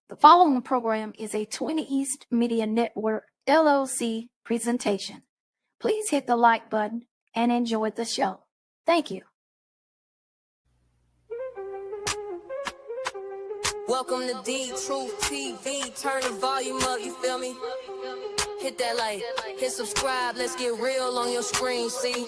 The following program is a 20 East Media Network LLC presentation. Please hit the like button and enjoy the show. Thank you. Welcome to D Truth TV. Turn the volume up, you feel me? Hit that like, hit subscribe, let's get real on your screen, see?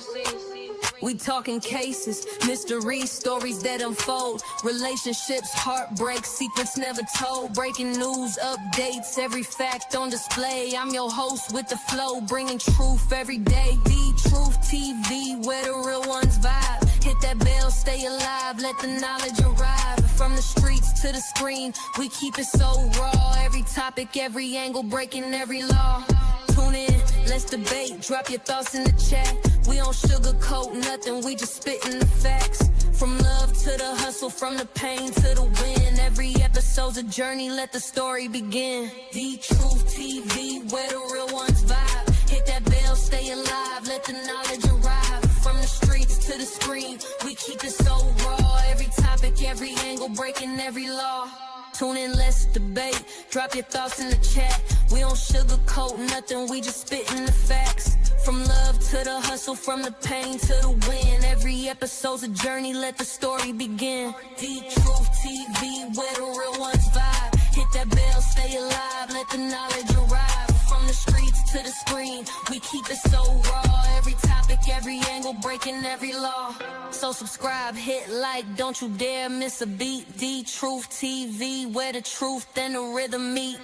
We talking cases, mysteries, stories that unfold, relationships, heartbreak, secrets never told, breaking news, updates, every fact on display. I'm your host with the flow, bringing truth every day. The Truth TV, where the real ones vibe. Hit that bell, stay alive, let the knowledge arrive. From the streets to the screen, we keep it so raw. Every topic, every angle, breaking every law. Tune in, let's debate, drop your thoughts in the chat. We don't sugarcoat nothing, we just spitting the facts. From love to the hustle, from the pain to the win. Every episode's a journey, let the story begin. The Truth TV, where the real ones vibe. Hit that bell, stay alive, let the knowledge arrive. From the streets to the screen, we keep it so raw. Every topic, every angle, breaking every law. Tune in, let's debate, drop your thoughts in the chat. We don't sugarcoat nothing, we just spitting the facts. From love to the hustle, from the pain to the win. Every episode's a journey, let the story begin. The Truth TV, where the real ones vibe. Hit that bell, stay alive, let the knowledge arrive. From the streets to the screen, we keep it so raw. Every topic, every angle, breaking every law. So subscribe, hit like, don't you dare miss a beat. The Truth TV, where the truth and the rhythm meet.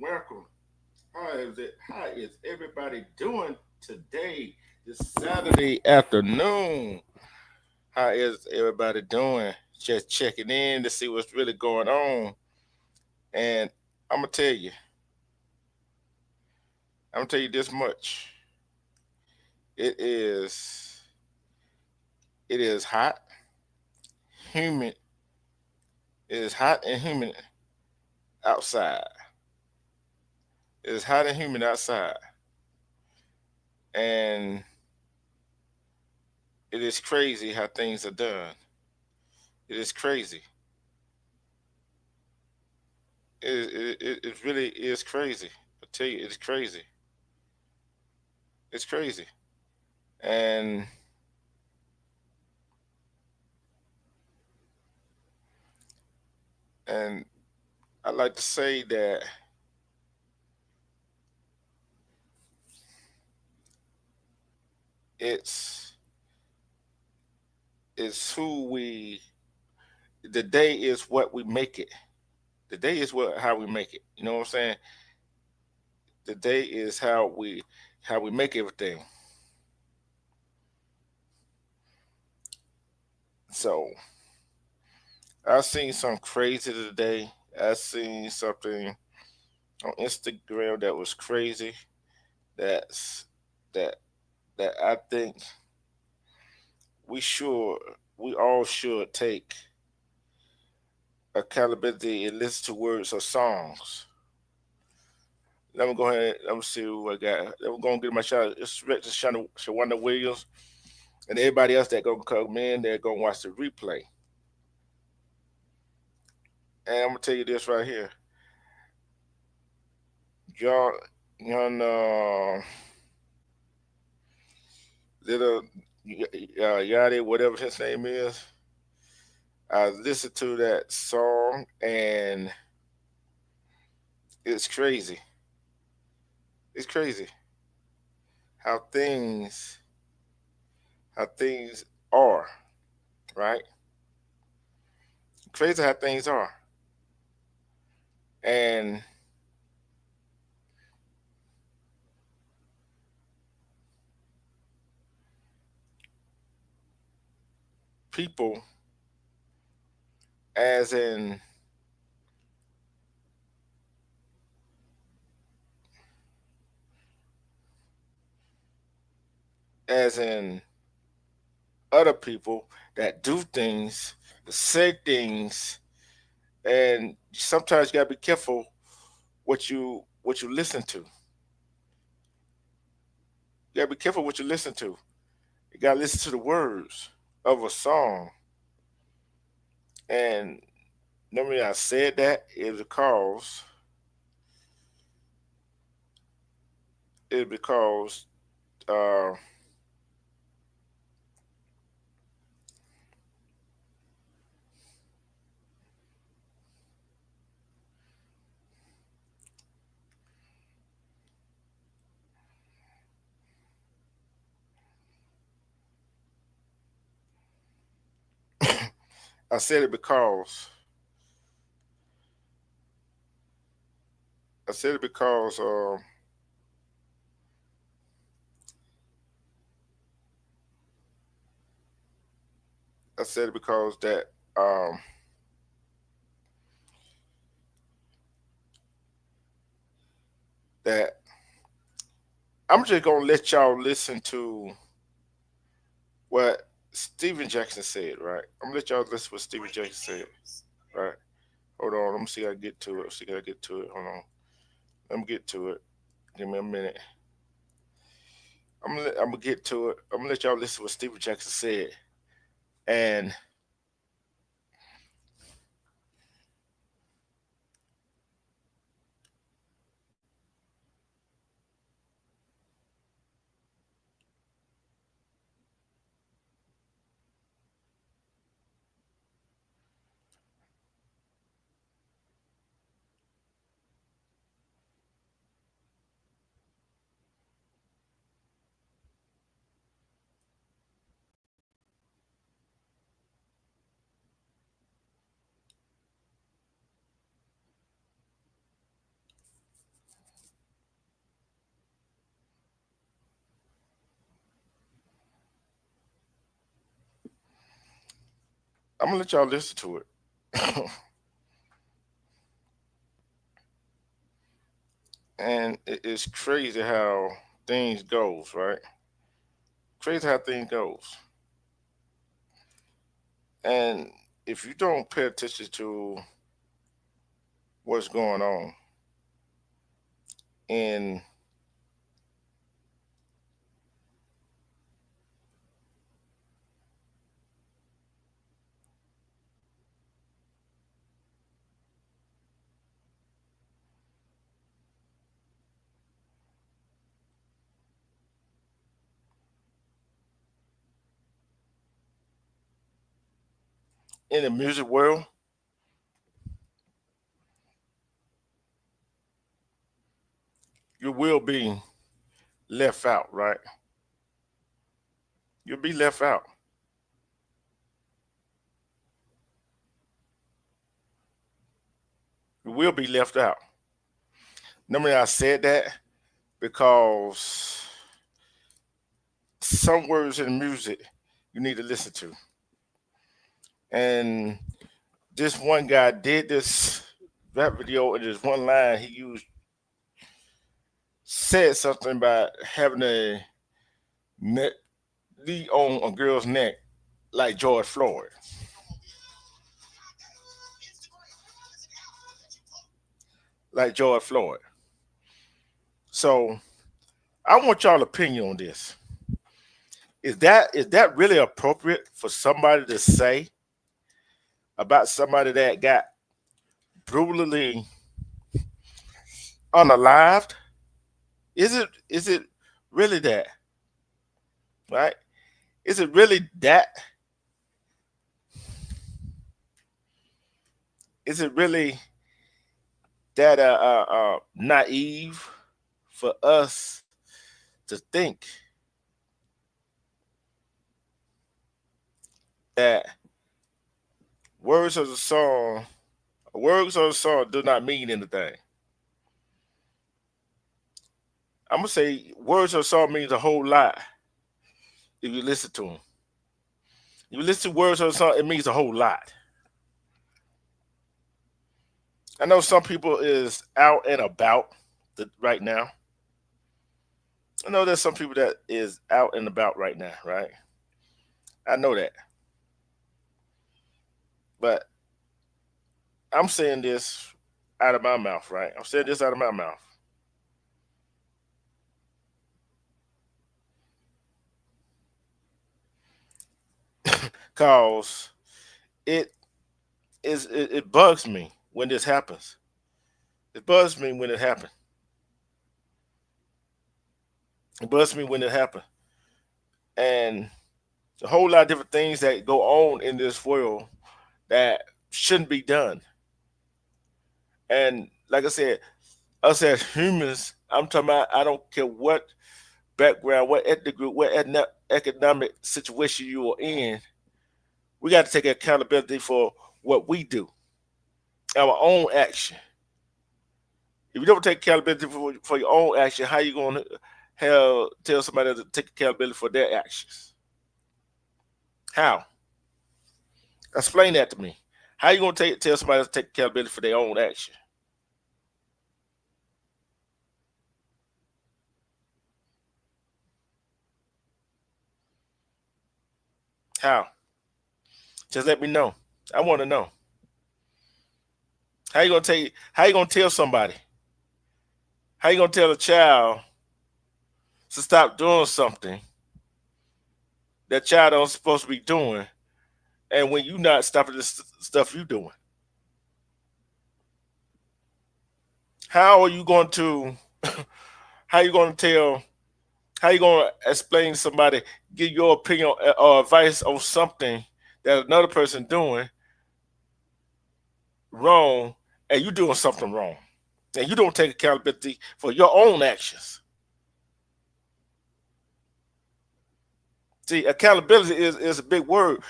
Welcome. How is everybody doing today, this Saturday afternoon? How is everybody doing? Just checking in to see what's really going on. And I'm gonna tell you this much. It is hot, humid. It is hot and humid outside. It is hot and humid outside. And it is crazy how things are done. It is crazy. It really is crazy. I tell you, it's crazy. It's crazy. And I like to say that it's who we the day is what we make it. The day is how we make it. You know what I'm saying? The day is how we make everything. So I seen something crazy today. I seen something on Instagram that was crazy. That's that that I think we all should take accountability and listen to words or songs. Let me go ahead. Let me see who I got. Let me go and get my shout. It's to Shawanda Williams and everybody else that gonna come in. They're gonna watch the replay. And I'm gonna tell you this right here, John, young little Yachty, whatever his name is. I listened to that song and it's crazy. It's crazy how things are, right? Crazy how things are. And people as in as in other people that do things, say things, and sometimes you gotta be careful what you listen to. You gotta be careful what you listen to. You gotta listen to the words of a song. And normally I said that is because uh, I said it because I said it because I said it because um, that I'm just gonna let y'all listen to what Steven Jackson said, right? I'm gonna let y'all listen to what Steven Jackson said, right? Hold on, let me see. I get to it. See, I get to it. Hold on, let me get to it. Give me a minute. I'm gonna get to it. I'm gonna let y'all listen to what Steven Jackson said, and I'm gonna let y'all listen to it. And it's crazy how things goes, right? Crazy how things goes. And if you don't pay attention to what's going on in in the music world, you will be left out, right? You'll be left out. You will be left out. Normally, I said that because some words in music you need to listen to. And this one guy did this rap video, and there's one line he used, said something about having a neck knee on a girl's neck like George Floyd, like George Floyd. So I want y'all opinion on this. Is that really appropriate for somebody to say about somebody that got brutally unalived? Is it really that, right? Is it really that? Is it really that naive for us to think that words of the song words of the song do not mean anything? I'm gonna say words of the song means a whole lot if you listen to them. You listen to words of the song, it means a whole lot. I know some people is out and about right now. I know there's some people that is out and about right now, right? I know that. But I'm saying this out of my mouth, right? I'm saying this out of my mouth. Cause it it bugs me when this happens. It bugs me when it happens. It bugs me when it happens. And a whole lot of different things that go on in this world that shouldn't be done. And like I said, us as humans, I'm talking about I don't care what background, what ethnic group, what economic situation you are in, we got to take accountability for what we do, our own action. If you don't take accountability for your own action, how you going to tell somebody to take accountability for their actions? How? Explain that to me. How you going to tell somebody to take accountability for their own action? How? Just let me know. I want to know. How you gonna tell somebody? How you gonna tell a child to stop doing something that child don't supposed to be doing, and when you not stopping the stuff you doing? How are you going to? How you going to tell? How you going to explain to somebody, give your opinion or advice on something that another person doing wrong, and you doing something wrong, and you don't take accountability for your own actions? See, accountability is a big word.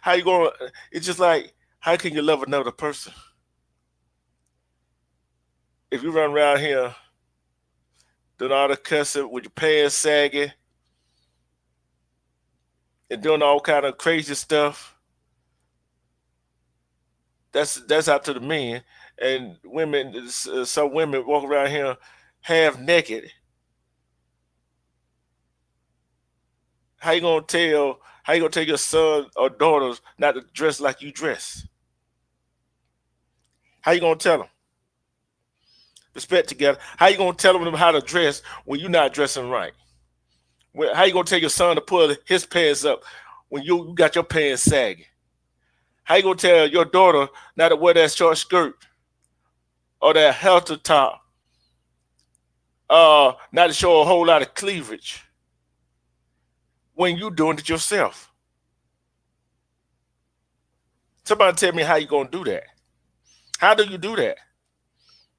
How you going? It's just like, how can you love another person if you run around here doing all the cussing with your pants sagging and doing all kind of crazy stuff? That's out to the men, and women. Some women walk around here half naked. How you gonna tell? How you gonna tell your son or daughters not to dress like you dress? How you gonna tell them? Respect together. How you gonna tell them how to dress when you're not dressing right? How you gonna tell your son to pull his pants up when you got your pants sagging? How you gonna tell your daughter not to wear that short skirt or that halter top? Not to show a whole lot of cleavage when you doing it yourself? Somebody tell me how you gonna do that. How do you do that?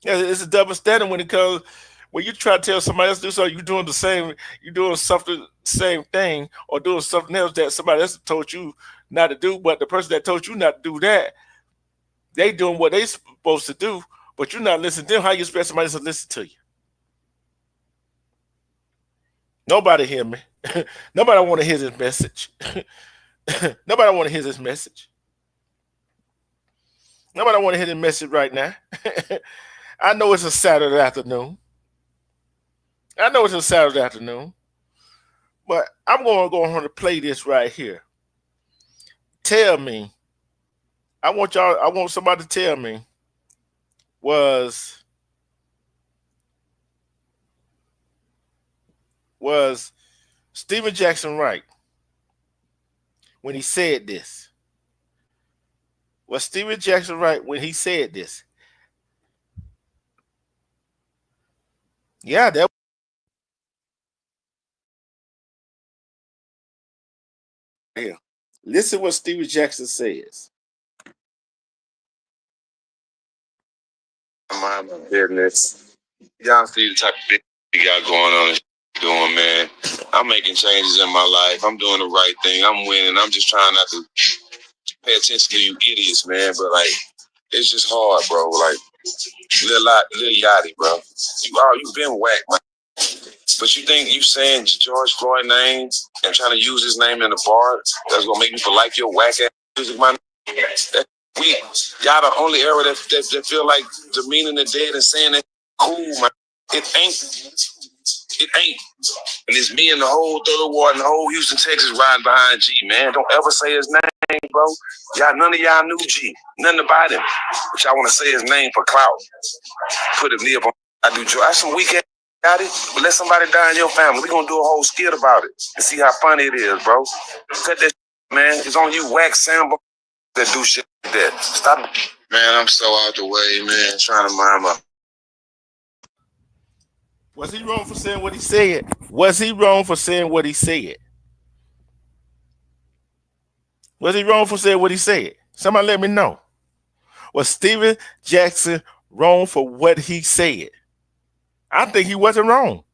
Yeah, it's a double standard when it comes when you try to tell somebody else to do something, you're doing the same, you're doing something same thing or doing something else that somebody else told you not to do, but the person that told you not to do that, they doing what they supposed to do, but you're not listening to them. How you expect somebody else to listen to you? Nobody hear me. Nobody want to hear this message. Nobody want to hear this message. Nobody want to hear this message right now. I know it's a Saturday afternoon. I know it's a Saturday afternoon, but I'm going to go on to play this right here. Tell me, I want somebody to tell me, was Stephen Jackson right when he said this? Was Stephen Jackson right when he said this? Yeah, that. Here. Listen what Stephen Jackson says. Mind my business. Y'all see the type of business we got going on and doing, man. I'm making changes in my life. I'm doing the right thing. I'm winning. I'm just trying not to pay attention to you idiots, man. But like, it's just hard, bro. Like, Lil Yachty, bro. You've been whacked, man. But you think you saying George Floyd name and trying to use his name in a bar that's gonna make people like your whack ass music, man? Y'all the only era that feel like demeaning the dead and saying that cool, man. It ain't. It ain't. And it's me and the whole third ward and the whole Houston, Texas riding behind G, man. Don't ever say his name, bro. None of y'all knew G. Nothing about him. But y'all want to say his name for clout. Put it near. I do. That's some weak ass. Got it? But let somebody die in your family. We're going to do a whole skit about it and see how funny it is, bro. Cut that man. It's on you, wax sample that do shit like that. Stop it. Man, I'm so out the way, man. Trying to mind my. Was he wrong for saying what he said? Was he wrong for saying what he said? Was he wrong for saying what he said? Somebody let me know. Was Steven Jackson wrong for what he said? I think he wasn't wrong.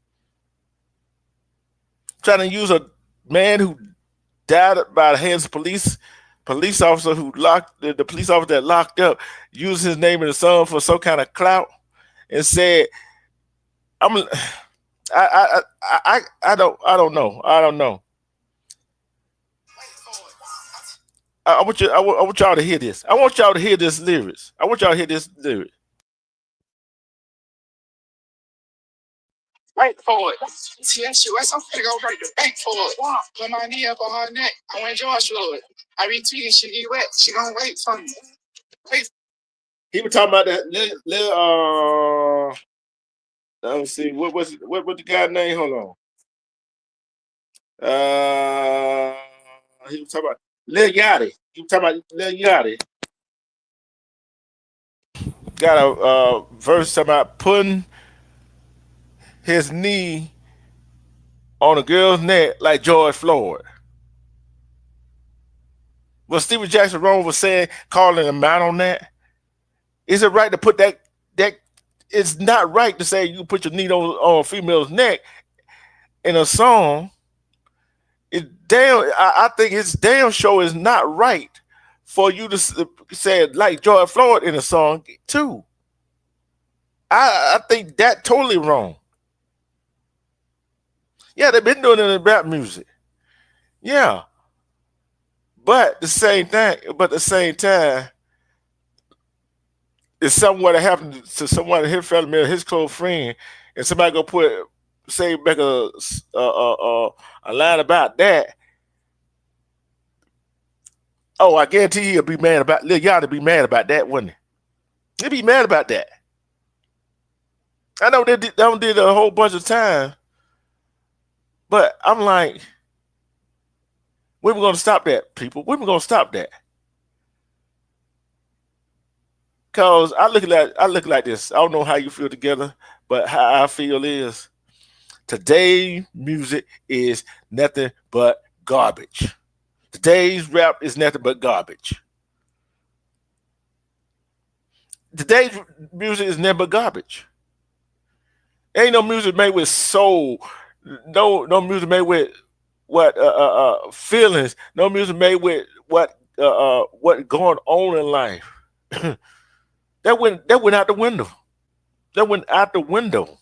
Trying to use a man who died by the hands of police officer who locked the police officer that locked up, used his name in the song for some kind of clout, and said, I don't know. I want y'all to hear this. I want y'all to hear this lyrics. Wait for it. TSUS, I'm finna go break the bank for it. Put my knee up on her neck. I went George Floyd. I retweeted, she get wet. She gonna wait for me. Wait. He was talking about that let me see. What the guy's name? Hold on. He was talking about Lil Yachty. Got a verse talking about putting his knee on a girl's neck like George Floyd. Was Steven Jackson wrong for saying, calling him out on that? Is it right to put that? It's not right to say you put your knee on a female's neck in a song. I think it's damn sure is not right for you to say it like George Floyd in a song too. I think that totally wrong. Yeah, they've been doing it in rap music. Yeah. But the same time, if something that happened to someone, his family, his close friend, and somebody go make a line about that, oh, I guarantee he'll be mad about Lil Yachty be mad about that, wouldn't he? He'll be mad about that. I know they did a whole bunch of times, but I'm like, when we gonna stop that, people? When we gonna stop that? Cause I look like this. I don't know how you feel together, but how I feel is today's music is nothing but garbage. Today's rap is nothing but garbage. Today's music is nothing but garbage. Ain't no music made with soul. No music made with what feelings. No music made with what going on in life. That went out the window. That went out the window.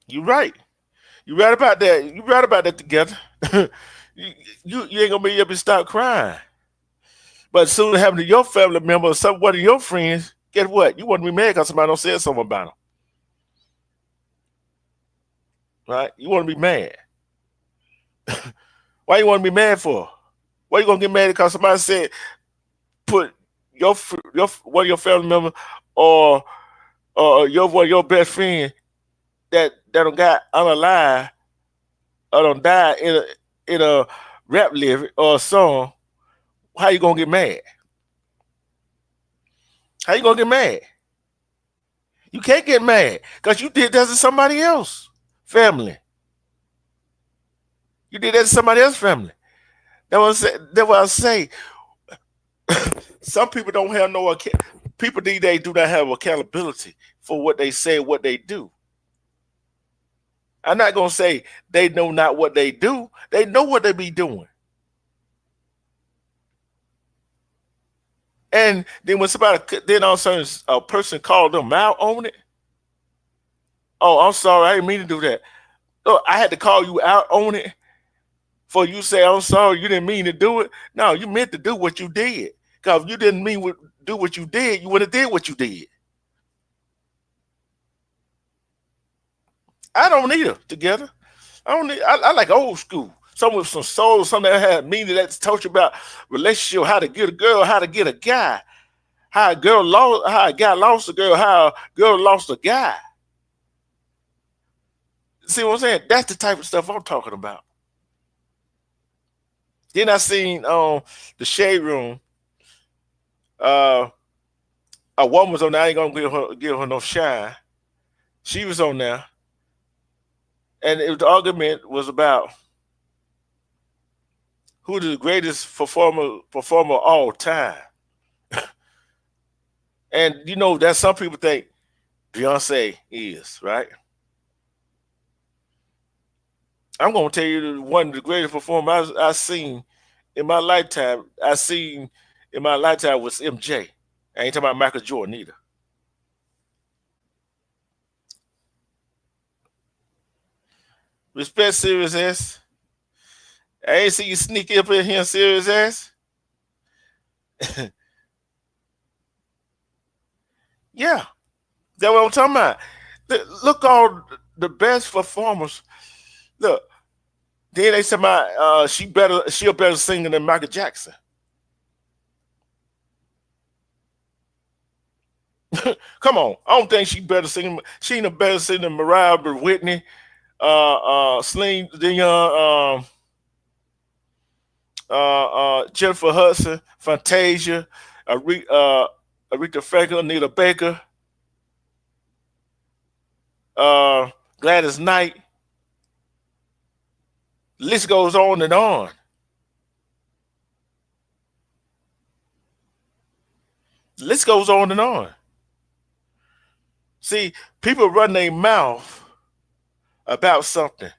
You're right. You're right about that. You're right about that together. you ain't gonna be able to stop crying. But as soon as it happens to your family member or one of your friends, guess what? You want to be mad because somebody don't say something about them. Right? You want to be mad. Why you want to be mad for? Why you gonna get mad because somebody said put your one of your family members or your best friend that don't got unalive or don't die in a rap lyric or a song? How you gonna get mad? How you gonna get mad? You can't get mad because you did that to somebody else family. You did that to somebody else's family. That's what I say. Some people don't have no people these days do not have accountability for what they say, what they do. I'm not gonna say they know not what they do. They know what they be doing. And then when then all of a sudden a person called them out on it. Oh, I'm sorry, I didn't mean to do that. Oh, I had to call you out on it for you say, I'm sorry, you didn't mean to do it. No, you meant to do what you did. Because if you didn't mean to do what you did, you would have did what you did. I don't need her together. I like old school. Some with some soul, some that had meaning that taught you about relationship, how to get a girl, how to get a guy, how a guy lost a girl, how a girl lost a guy. See what I'm saying? That's the type of stuff I'm talking about. Then I seen the Shade Room. A woman was on there. I ain't gonna give her no shine. She was on there, and the argument was about who the greatest performer of all time. And you know that some people think Beyonce is, right? I'm gonna tell you one of the greatest performers I've seen in my lifetime. Was MJ. I ain't talking about Michael Jordan either. Respect Serious S. I ain't see you sneak up in here, Serious S. Yeah, that's what I'm talking about. Look, all the best performers. Look, then they said she a better singer than Michael Jackson. Come on, I don't think she better singing. She ain't a better singer than Mariah Whitney, Celine Dion, Jennifer Hudson, Fantasia, Aretha Franklin, Anita Baker, Gladys Knight. The list goes on and on. The list goes on and on. See, people run their mouth about something.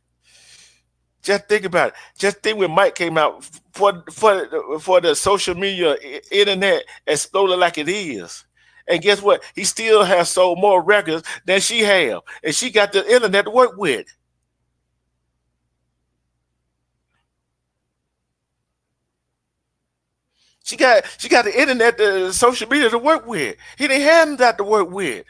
Just think about it. Just think when Mike came out for the social media internet exploded like it is. And guess what? He still has sold more records than she have. And she got the internet to work with. She got the internet, the social media to work with. He didn't have that to work with.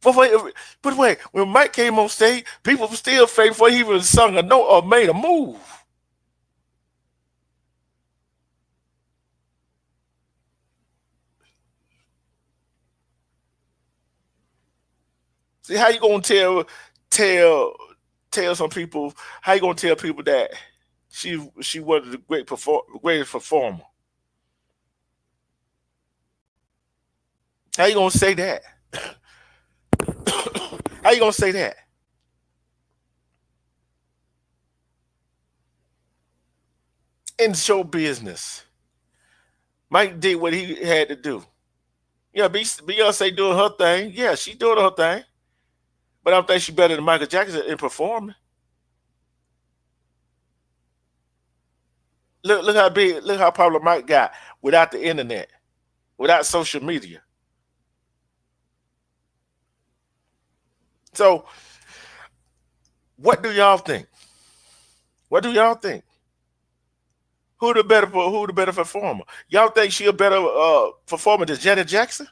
But wait, when Mike came on stage, people were still fake before he even sung a note or made a move. See, how you gonna tell some people? How you gonna tell people that she was the greatest performer? How you gonna say that? How you gonna say that? In show business, Mike did what he had to do. Yeah, Beyonce doing her thing. Yeah, she doing her thing. But I don't think she's better than Michael Jackson in performing. Look how popular Mike got without the internet, without social media. So, what do y'all think? What do y'all think? Who the better performer? Y'all think she a better performer than Janet Jackson?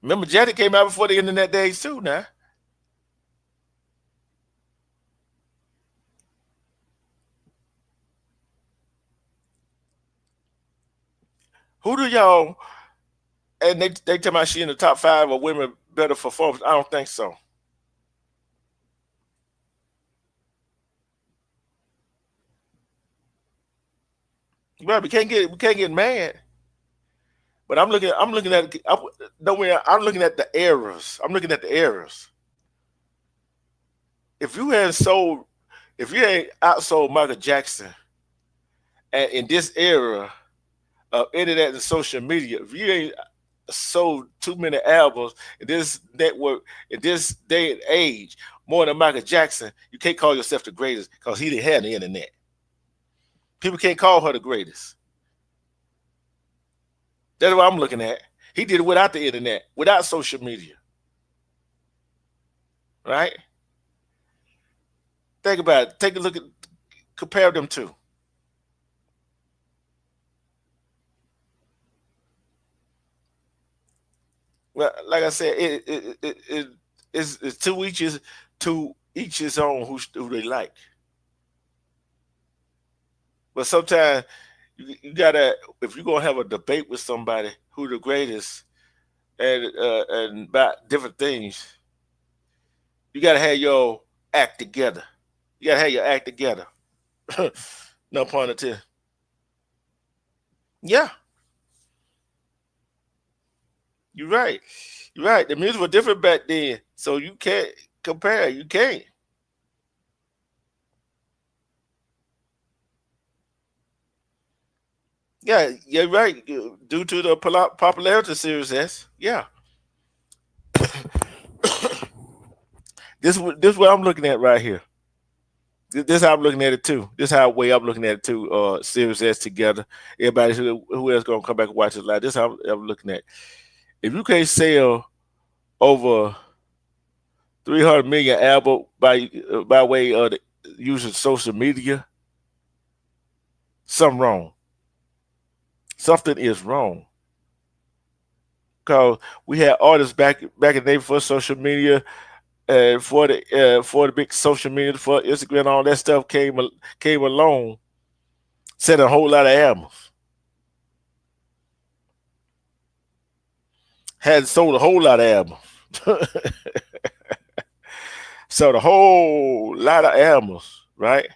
Remember, Janet came out before the internet days too. Now, who do y'all? And they tell me she in the top 5 of women better performers. I don't think so. Right, we can't get mad. But I'm looking at the errors. I'm looking at the errors. If you ain't outsold Michael Jackson, and in this era of internet and social media, if you ain't sold too many albums in this network, in this day and age, more than Michael Jackson, you can't call yourself the greatest because he didn't have the internet. People can't call her the greatest. That's what I'm looking at. He did it without the internet, without social media. Right? Think about it. Take a look at, compare them two. Well, like I said, it's to each his own who they like. But sometimes you gotta, if you're gonna have a debate with somebody who the greatest and about different things, you gotta have your act together. You gotta have your act together. No pun intended. Yeah. You're right. You're right. The music was different back then, so you can't compare. You can't. Yeah, you're right. Due to the popularity of Sirius S. Yeah. This is what I'm looking at right here. This is how I'm looking at it too. This is how way I'm looking at it too. Sirius S together. Everybody who else gonna come back and watch it live. This is how I'm looking at it. If you can't sell over 300 million albums by way of using social media, something wrong. Something is wrong. Because we had artists back in the day before social media, for the big social media, for Instagram, all that stuff came along, selling a whole lot of albums. Had sold a whole lot of albums. Sold a whole lot of albums, right?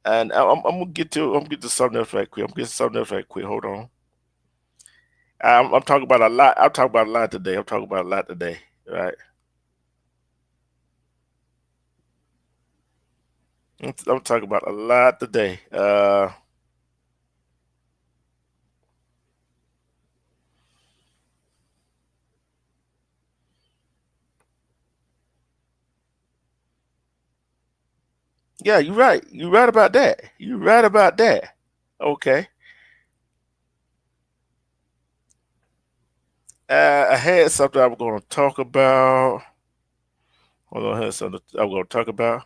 And I'm gonna get to something else right quick. Hold on. I'm talking about a lot. I'm talking about a lot today. Right? I'm talking about a lot today. Yeah, you're right. You're right about that. Okay. I had something I was going to talk about. Hold on, I had something I was going to talk about.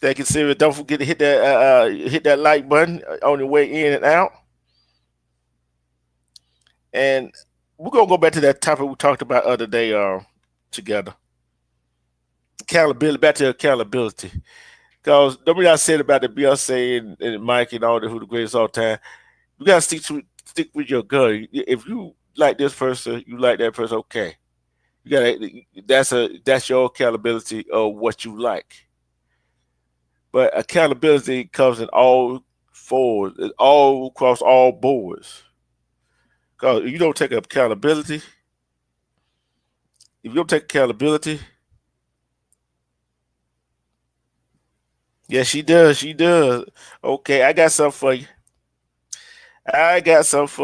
Thank you, Siri. Don't forget to hit that like button on your way in and out. And we're gonna go back to that topic we talked about the other day together. Accountability, back to accountability. Because the reason I said about the Beyonce and Mike and all who the greatest all time, you gotta stick with your gut. If you like this person, you like that person, okay. You gotta that's your accountability of what you like. But accountability comes in all across all boards. Because if you don't take accountability, yeah, she does. Okay, I got something for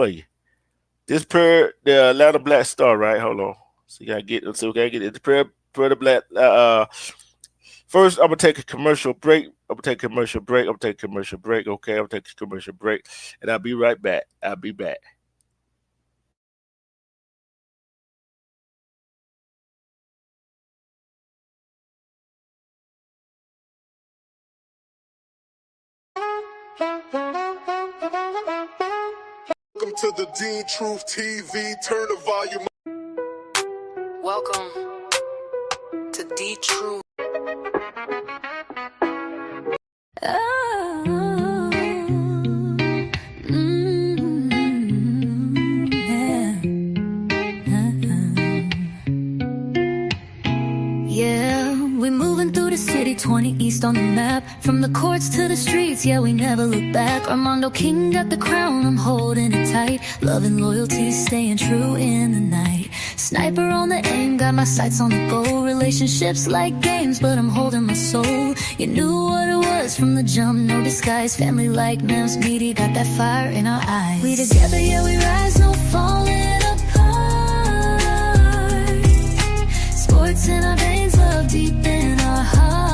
you. This per the Atlanta Black Star, right? Hold on. So we gotta get it. The per the Black. First, I'm gonna take a commercial break. Okay, I'm gonna take a commercial break, and I'll be right back. Welcome to the D Truth TV. Turn the volume. Welcome to D Truth. Yeah, we're moving through the city, 20 East on the map. From the courts to the streets, yeah, we never look back. Armando King got the crown, I'm holding it tight. Love and loyalty, staying true in the night. Sniper on the aim, got my sights on the goal. Relationships like games, but I'm holding my soul. You knew what it was from the jump, no disguise. Family like Mems, Meaty, got that fire in our eyes. We together, yeah, we rise, no falling apart. Sports in our veins, love deep in our hearts.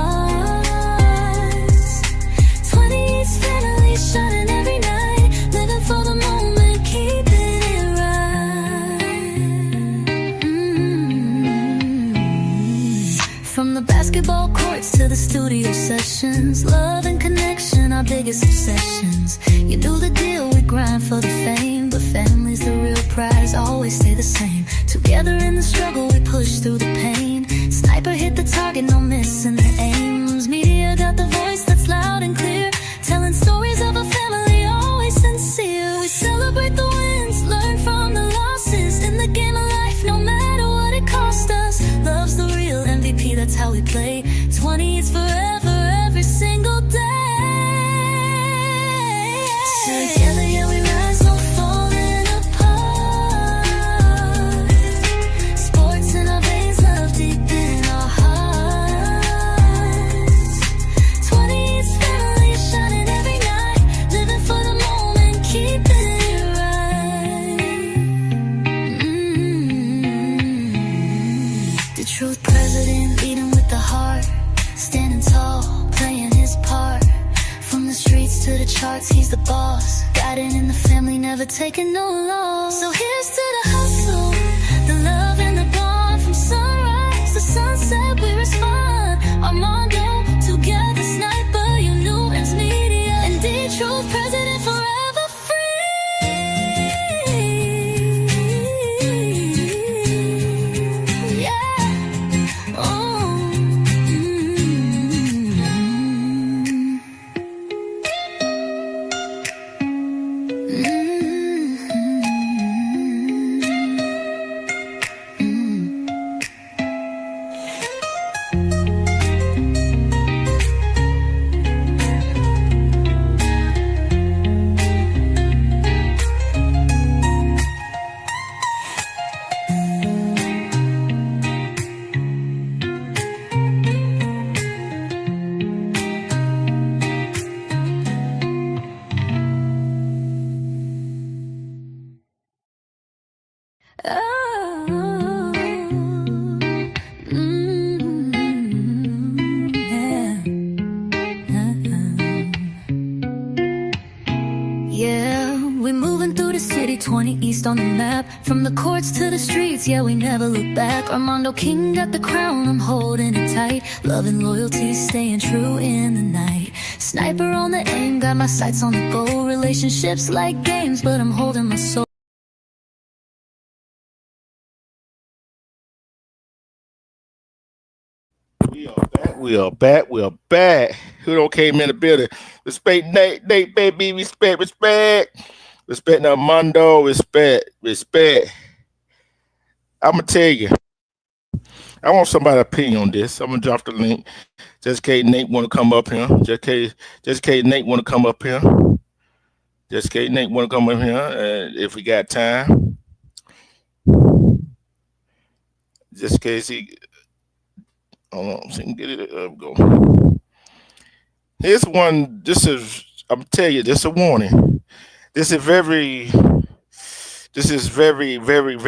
20 East family shining every night, living for the moment, keeping it right. From the basketball courts to the studio sessions, love and connection, our biggest obsessions. You knew the deal, we grind for the fame, but family's the real prize, always stay the same. Together in the struggle, we push through the pain. Sniper hit the target, no missing the aims. Media got the voice that's loud and clear, telling stories of a family always sincere. We celebrate the wins, learn from the losses, in the game of life, no matter what it cost us. Love's the real MVP, that's how we play. 20 is forever, every single day. Together, yeah, we rise, no falling apart. Sports in our veins, love deep in our hearts. 20 is family shining every night, living for the moment, keeping it right. The truth president, leading with the heart, standing tall, playing his part. From the streets to the charts, he's the boss, guiding in the family, never taking no loss. So here's to the hustle, the love and the bond. From sunrise to sunset, we respond. Armando, together, Sniper, you Newton's media, and D-Truth, president forever free. Yeah. Oh. Yeah, we're moving through the city, 20 East on the map. From the courts to the streets, yeah, we never look back. Armando King got the crown, I'm holding it tight. Love and loyalty, staying true in the night. Sniper on the aim, got my sights on the goal. Relationships like games, but I'm holding my soul. We are back. Who don't came in the building? Respect Nate, baby, respect. Respect Armando, respect. I'm gonna tell you, I want somebody's opinion on this. I'm gonna drop the link. Just in case Nate wanna come up here. Just in case Nate wanna come up here. If we got time. Just in case he. Hold on, so you can get it. Go. Here's one. I'm telling you, this is a warning. This is very, very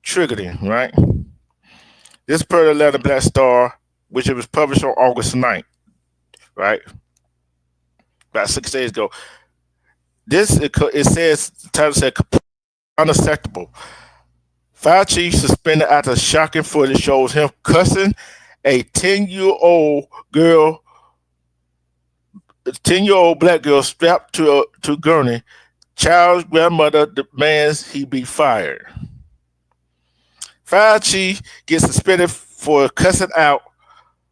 triggering, right? This per the Atlanta Black Star, which it was published on August 9th, right? About 6 days ago. It says, the title said, unacceptable. Fire chief suspended after shocking footage shows him cussing a 10-year-old black girl strapped to gurney. Child's grandmother demands he be fired. Fire chief gets suspended for cussing out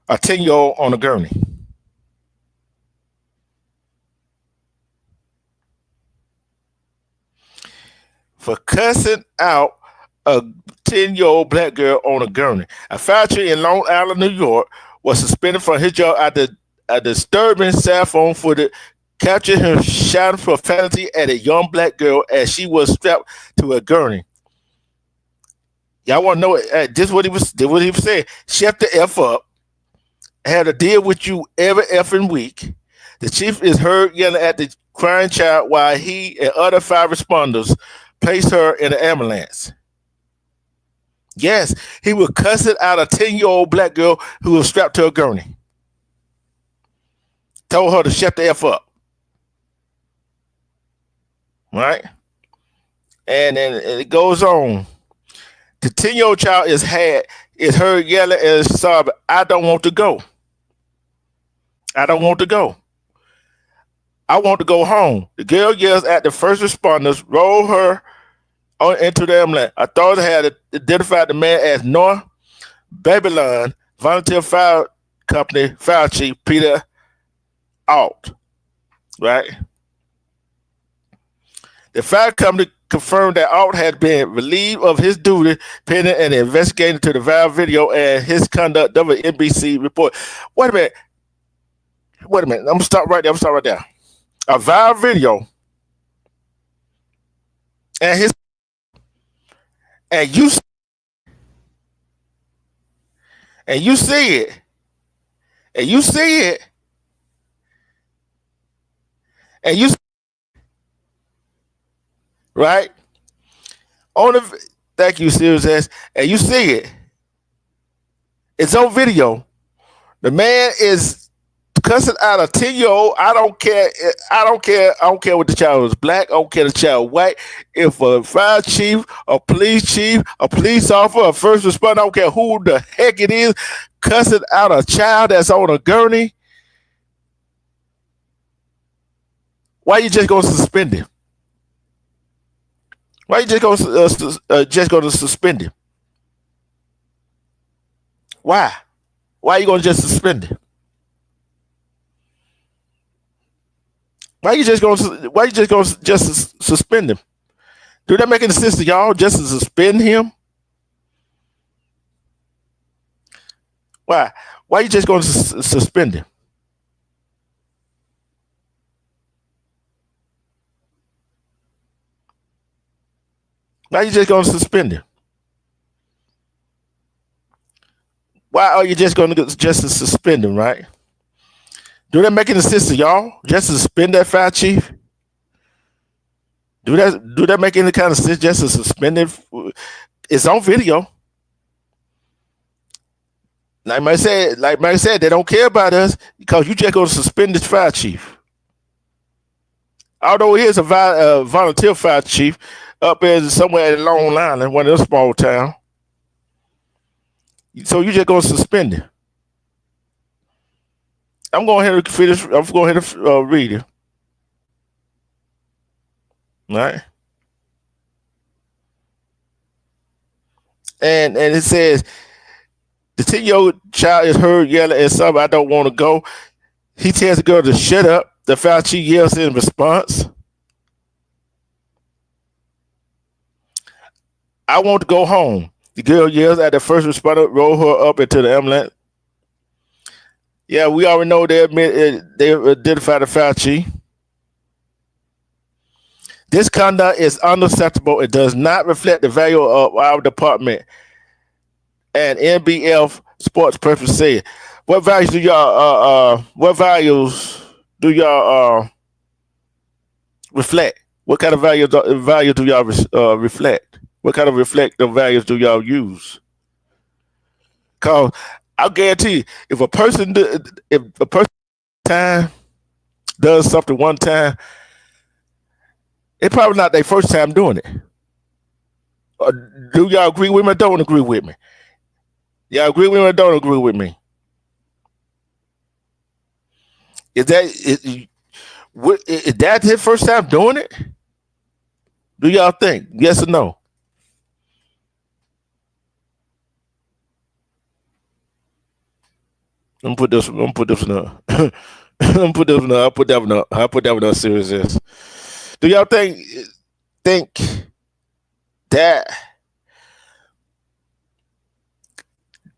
a 10-year-old on a gurney. For cussing out a 10-year-old black girl on a gurney. A fire chief in Long Island, New York, was suspended from his job after a disturbing cell phone footage captured him shouting profanity at a young black girl as she was strapped to a gurney. Y'all want to know this? What he was saying? Shut the F up. I had to deal with you every effing week. The chief is heard yelling at the crying child while he and other 5 responders placed her in an ambulance. Yes, he was cussing out a 10-year-old black girl who was strapped to a gurney. Told her to shut the F up. Right? And then it goes on. The 10-year-old child is heard yelling and sobbing, I don't want to go. I don't want to go. I want to go home. The girl yells at the first responders, roll her into the ambulance. Authorities had identified the man as North Babylon Volunteer Fire Company Fire Chief Peter Alt. Right? The fire company confirmed that Alt had been relieved of his duty pending an investigation into the viral video and his conduct, WNBC report. Wait a minute. I'm going to stop right there. A viral video and you see it, right? Thank you, Serious S. And you see it. It's on video. The man is cussing out a 10-year-old. I don't care what the child was black. I don't care the child white. If a fire chief, a police officer, a first responder, I don't care who the heck it is, cussing out a child that's on a gurney. Why you just gonna suspend him? Why you just gonna suspend him? Why? Why are you gonna just suspend him? Why you just gonna suspend him? Do that make any sense to y'all? Just to suspend him? Why? Why you just gonna suspend him? Why you just gonna suspend him? Why are you just gonna suspend him, right? Do that make any sense to y'all? Just to suspend that fire chief? Do that make any kind of sense? Just to suspend him? It's on video. Like Mike said, they don't care about us because you just gonna suspend this fire chief. Although he is a volunteer fire chief up in somewhere in Long Island, one of those small towns. So you just gonna suspend him. I'm going ahead and finish. I'm going ahead and read it. All right. And it says, the 10-year-old child is heard yelling and sobbing, I don't want to go. He tells the girl to shut up. The fire chief yells in response, I want to go home. The girl yells at the first responder, roll her up into the ambulance. Yeah, we already know they identified the fire chief. This conduct is unacceptable. It does not reflect the value of our department. And NBF sports person said, what values do y'all reflect? What kind of value do y'all reflect? What kind of reflective values do y'all use? Because I'll guarantee you, if a person time does something one time, it's probably not their first time doing it. Do y'all agree with me or don't agree with me? Y'all agree with me or don't agree with me? Is that his first time doing it? Do y'all think? Yes or no? I'm gonna put this one up. I'll put that one up. Serious S. Do y'all think that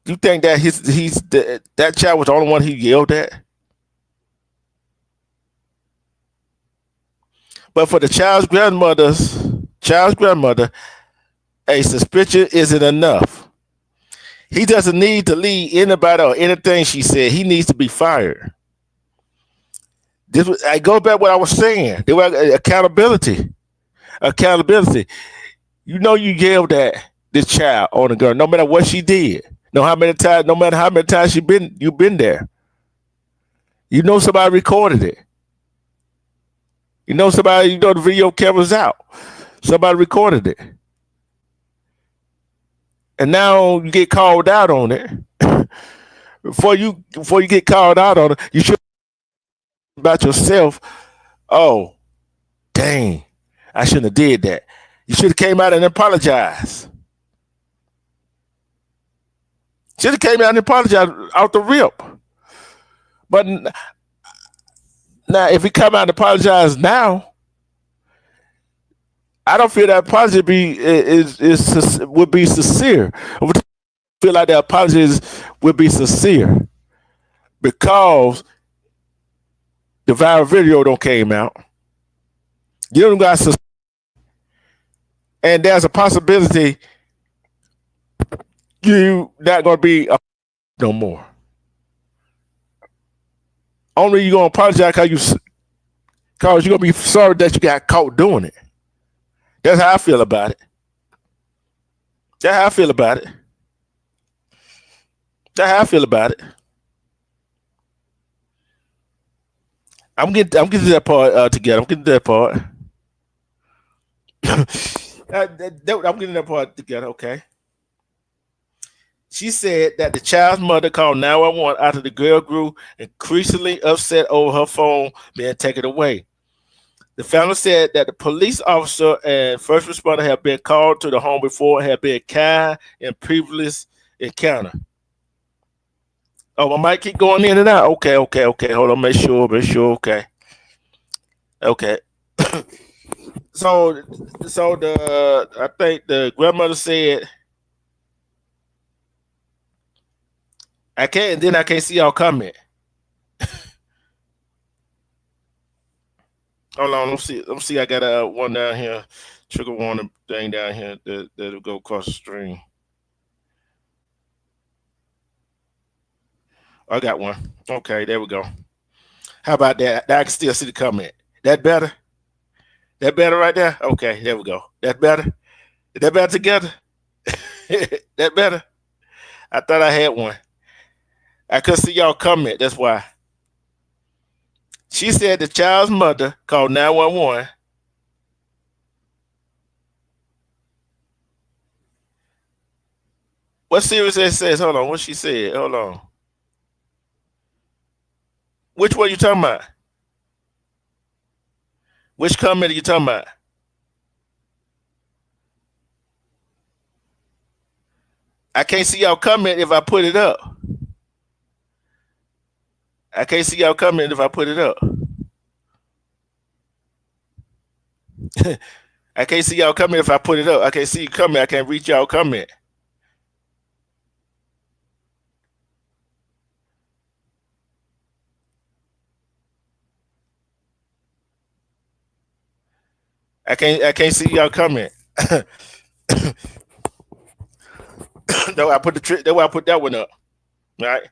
you think that that child was the only one he yelled at? But for the child's grandmother, a suspension isn't enough. He doesn't need to lead anybody or anything she said. He needs to be fired. I go back to what I was saying. There was accountability. You know you yelled at this child on the gun, no matter what she did, no matter how many times you've been there. You know somebody recorded it. You know the video camera's out. Somebody recorded it. And now you get called out on it. Before you get called out on it, you should about yourself. Oh, dang, I shouldn't have did that. You should have came out and apologized. Should have came out and apologized out the rip. But now, if he come out and apologize now, I don't feel that apology would be sincere. I feel like the apologies would be sincere because the viral video don't came out. You don't got and there's a possibility you not gonna be no more. Only you gonna apologize because you're gonna be sorry that you got caught doing it. That's how I feel about it. That's how I feel about it. That's how I feel about it. I'm getting to that part together. I'm getting to that part. I'm getting that part together. Okay. She said that the child's mother called 911 after the girl grew increasingly upset over her phone being taken away. The family said that the police officer and first responder had been called to the home before and had been kind in previous encounter. Oh, I might keep going in and out. Okay. Hold on, make sure. Okay. So I think the grandmother said, I can't see y'all comment. Hold on, let's see. I got one down here, trigger warning thing down here that'll go across the stream. I got one. Okay, there we go. How about that? I can still see the comment. That better? That better right there? Okay, there we go. That better? Is that better together? That better? I thought I had one. I couldn't see y'all comment. That's why. She said the child's mother called 911. What series it says? Hold on. What she said? Hold on. Which one you talking about? Which comment are you talking about? I can't see y'all comment if I put it up. I can't see y'all comment if I put it up. I can't see y'all comment if I put it up. I can't see you comment. I can't reach y'all comment. I can't see y'all comment. No, I put that's why I put that one up. Right.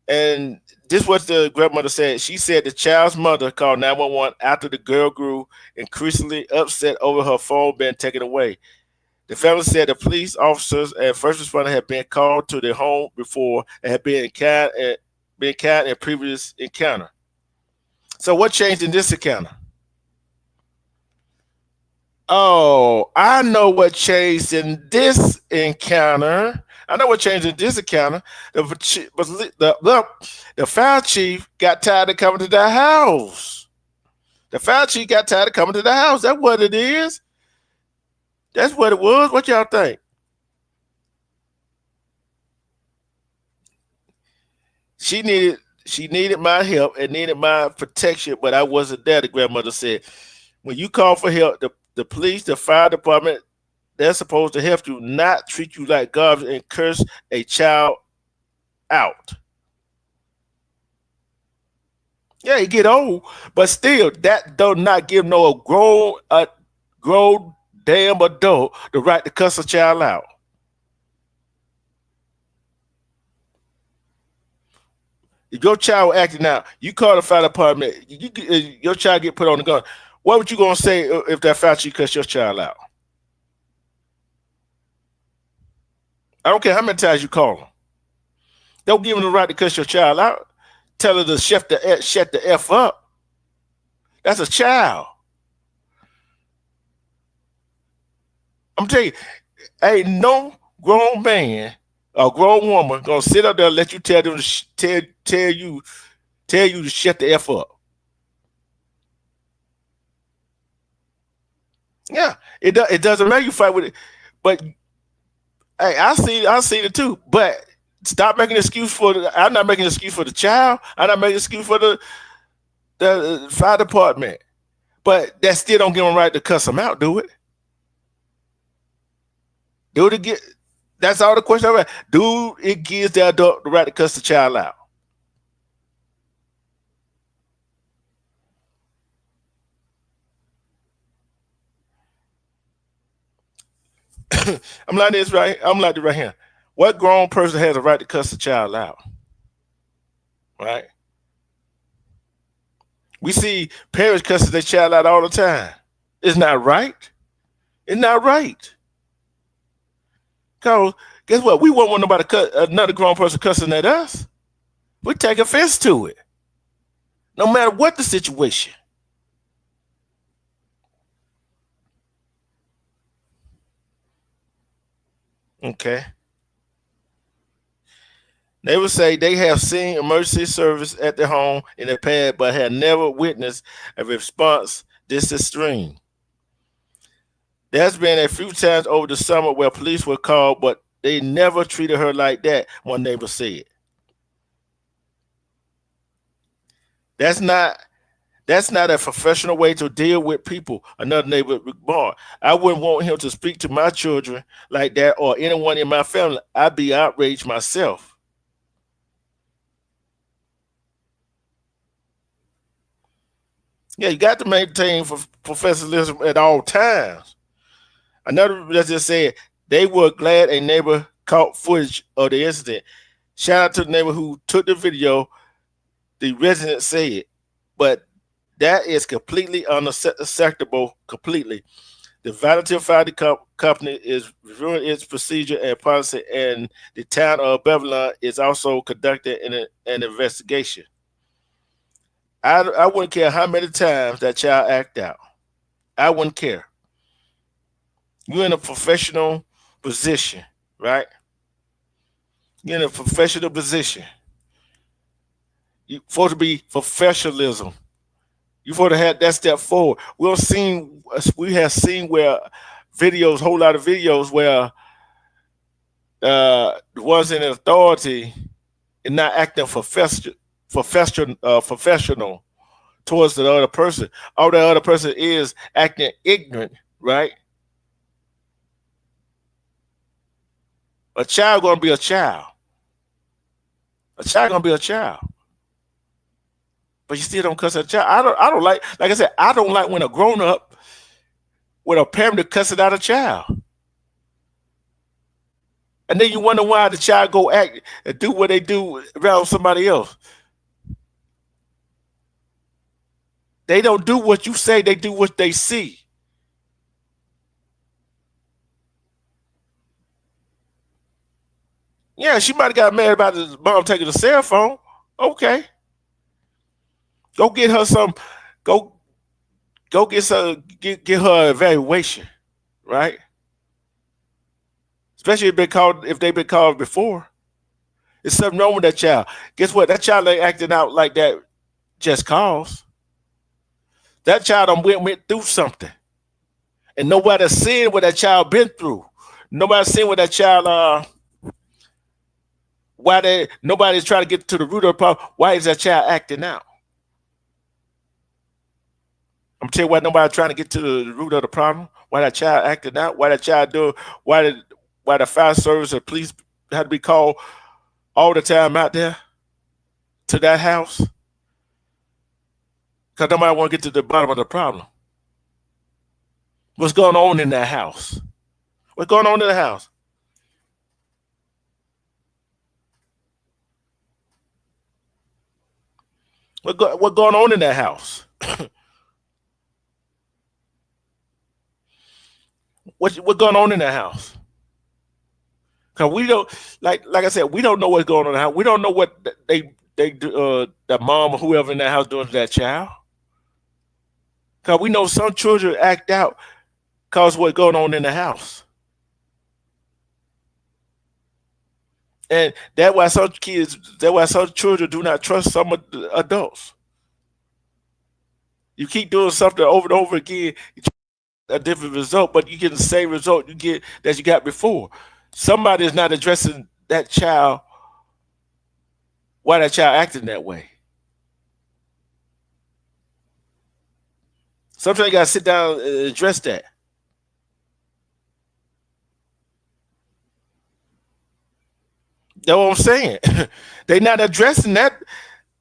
And this is what the grandmother said. She said the child's mother called 911 after the girl grew increasingly upset over her phone being taken away. The family said the police officers and first responder had been called to their home before and had been kind in previous encounter. So what changed in this encounter? Oh, I know what changed in this encounter. The fire chief got tired of coming to the house. That's what it is. That's what it was. What y'all think? She needed my help and needed my protection, but I wasn't there, the grandmother said. When you call for help, the police, the fire department, they're supposed to help you, not treat you like garbage and curse a child out. Yeah, you get old, but still, that does not give no grown damn adult the right to cuss a child out. If your child acting out, you call the fire department, your child get put on the gun. What would you gonna say if that fire chief cuss your child out? I don't care how many times you call them. Don't give them the right to cuss your child out. Tell her to shut the F up. That's a child. I'm telling you, ain't no grown man or grown woman gonna sit up there and let you tell them to tell you to shut the F up. Yeah, it doesn't matter you fight with it, but hey, I see it too. But stop making an excuse for I'm not making an excuse for the child. I'm not making an excuse for the fire department. But that still don't give them right to cuss them out, do it? Do it again? That's all the question. Right? Do it gives the adult the right to cuss the child out? I'm like this right here. What grown person has a right to cuss a child out? Right? We see parents cussing their child out all the time. It's not right. It's not right. Because guess what? We won't want nobody another grown person cussing at us. We take offense to it. No matter what the situation. Okay. They would say they have seen emergency service at their home in the past, but have never witnessed a response this extreme. There's been a few times over the summer where police were called, but they never treated her like that, one neighbor said. That's not a professional way to deal with people, another neighbor remarked. I wouldn't want him to speak to my children like that or anyone in my family. I'd be outraged myself. Yeah, you got to maintain professionalism at all times. Another resident said they were glad a neighbor caught footage of the incident. Shout out to the neighbor who took the video, the resident said, but that is completely unacceptable, completely. The Volunteer Fire Company is reviewing its procedure and policy, and the town of Babylon is also conducting an investigation. I wouldn't care how many times that child act out. I wouldn't care. You're in a professional position, right? You're in a professional position. You're supposed to be professionalism. You're supposed to have that step forward. We have seen where videos, whole lot of videos where the ones in authority are not acting professional towards the other person. All the other person is acting ignorant, right? A child gonna be a child. A child gonna be a child. But you still don't cuss at a child. I don't like I said, I don't like when a grown up with a parent that cusses out a child. And then you wonder why the child go act and do what they do around somebody else. They don't do what you say, they do what they see. Yeah, she might have got mad about his mom taking the cell phone. Okay. Go get her some, go get her evaluation, right? Especially if they've been called before. There's something wrong with that child. Guess what? That child ain't acting out like that just cause. That child went through something. And nobody's seeing what that child been through. Nobody's seeing what that child nobody's trying to get to the root of the problem. Why is that child acting out? I'm telling you why nobody's trying to get to the root of the problem. Why that child acting out? Why that child why the fire service or police had to be called all the time out there to that house? Because nobody want to get to the bottom of the problem. What's going on in that house? What's going on in the house? What's going on in that house? What's going on in that house? Cause we don't like I said, we don't know what's going on in the house. We don't know what they do, the mom or whoever in that house doing to that child. Cause we know some children act out cause what's going on in the house. And that's why some children do not trust some adults. You keep doing something over and over again, you get a different result, but you get the same result you get that you got before. Somebody is not addressing that child, why that child acting that way. Sometimes you gotta sit down and address that. That's what I'm saying. They not addressing that.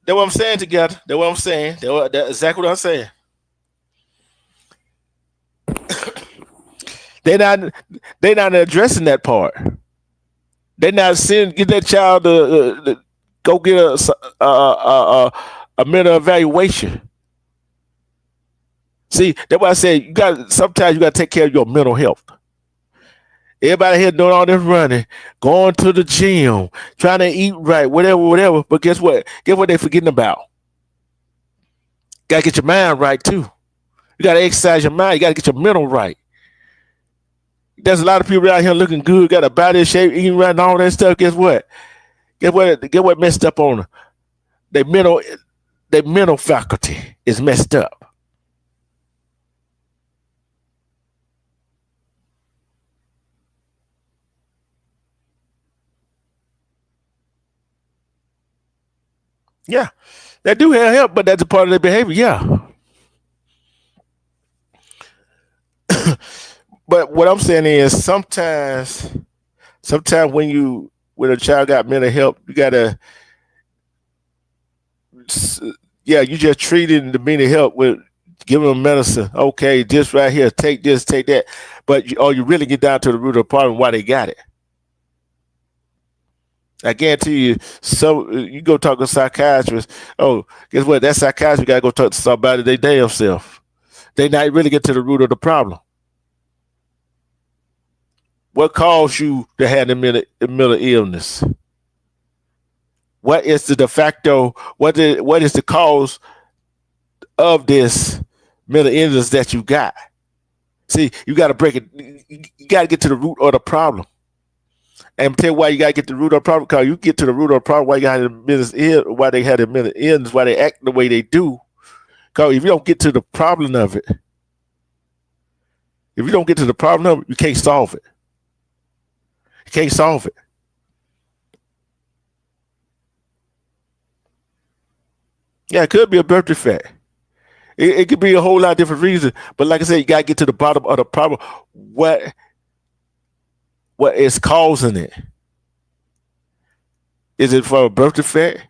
That's what I'm saying together. That's what I'm saying. That's exactly what I'm saying. They not they not addressing that part. They not seeing get that child to go get a mental evaluation. See, that's why I say sometimes you got to take care of your mental health. Everybody here doing all this running, going to the gym, trying to eat right, whatever. But guess what? Guess what they forgetting about? Got to get your mind right too. You got to exercise your mind. You got to get your mental right. There's a lot of people out here looking good, got a body in shape, eating right, and all that stuff. Guess what? Get what messed up on them? Their mental faculty is messed up. Yeah, they do have help, but that's a part of their behavior. Yeah. But what I'm saying is sometimes when a child got mental health, you gotta you just treating the mental health with giving them medicine. Okay, this right here, take this, take that. But you really get down to the root of the problem why they got it. I guarantee you, so you go talk to a psychiatrist. Oh, guess what? That psychiatrist got to go talk to somebody they damn self. They not really get to the root of the problem. What caused you to have the mental illness? What is the de facto? What is the cause of this mental illness that you got? See, you got to break it. You got to get to the root of the problem. And tell you why you gotta get to the root of the problem. Because you get to the root of the problem, why you got why they had a mental illness, why they act the way they do. Because if you don't get to the problem of it, you can't solve it. You can't solve it. Yeah, it could be a birth defect. It could be a whole lot of different reasons. But like I said, you gotta get to the bottom of the problem. What is causing it? Is it for a birth defect?